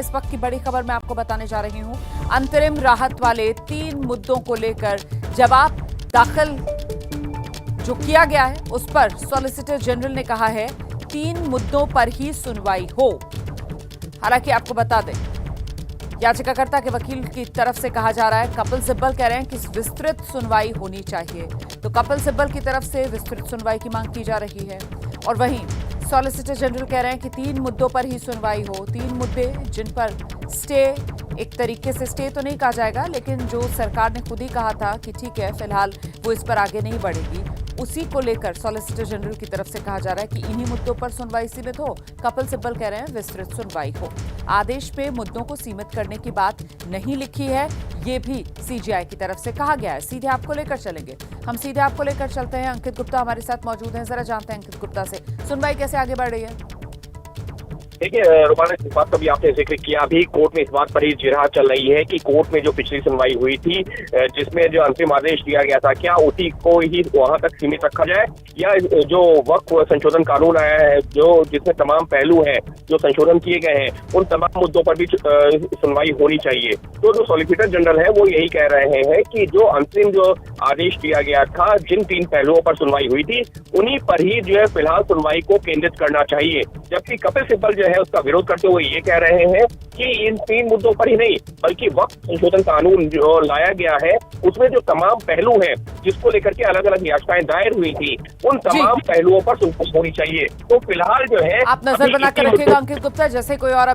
इस वक्त की बड़ी खबर मैं आपको बताने जा रही हूं। अंतरिम राहत वाले 3 मुद्दों को लेकर जवाब दाखिल जो किया गया है उस पर सॉलिसिटर जनरल ने कहा है 3 मुद्दों पर ही सुनवाई हो। हालांकि आपको बता दें, याचिकाकर्ता के वकील की तरफ से कहा जा रहा है, कपिल सिब्बल कह रहे हैं कि विस्तृत सुनवाई होनी चाहिए। तो कपिल सिब्बल की तरफ से विस्तृत सुनवाई की मांग की जा रही है और वहीं सॉलिसिटर जनरल कह रहे हैं कि 3 मुद्दों पर ही सुनवाई हो। 3 मुद्दे जिन पर स्टे, एक तरीके से स्टे तो नहीं कहा जाएगा, लेकिन जो सरकार ने खुद ही कहा था कि ठीक है फिलहाल वो इस पर आगे नहीं बढ़ेगी, उसी को लेकर सॉलिसिटर जनरल की तरफ से कहा जा रहा है कि इन्हीं मुद्दों पर सुनवाई सीमित हो। कपिल सिब्बल कह रहे हैं विस्तृत सुनवाई हो। आदेश में मुद्दों को सीमित करने की बात नहीं लिखी है, ये भी सीजीआई की तरफ से कहा गया है। सीधे आपको लेकर चलेंगे, हम सीधे आपको लेकर चलते हैं। अंकित गुप्ता हमारे साथ मौजूद हैं, जरा जानते हैं अंकित गुप्ता से सुनवाई कैसे आगे बढ़ रही है। देखिए रुमाना, इस बात का भी आपने जिक्र किया, अभी कोर्ट में इस बात पर ही जिरह चल रही है कि कोर्ट में जो पिछली सुनवाई हुई थी जिसमें जो अंतिम आदेश दिया गया था, क्या उसी को ही वहां तक सीमित रखा जाए या जो वक्फ संशोधन कानून आया है जो जिसमें तमाम पहलू हैं जो संशोधन किए गए हैं उन तमाम मुद्दों पर भी सुनवाई होनी चाहिए। तो जो सॉलिसिटर जनरल है वो यही कह रहे हैं कि जो अंतिम जो आदेश दिया गया था, जिन 3 पहलुओं पर सुनवाई हुई थी उन्हीं पर ही जो है फिलहाल सुनवाई को केंद्रित करना चाहिए। जबकि कपिल सिब्बल जो है उसका विरोध करते हुए ये कह रहे हैं कि इन 3 मुद्दों पर ही नहीं बल्कि वक्फ संशोधन कानून जो लाया गया है उसमें जो तमाम पहलू हैं जिसको लेकर के अलग अलग याचिकाएं दायर हुई थी उन तमाम पहलुओं पर सुनवाई होनी चाहिए। तो फिलहाल जो है आप नजर बनाकर रखिएगा अंकित गुप्ता, जैसे कोई और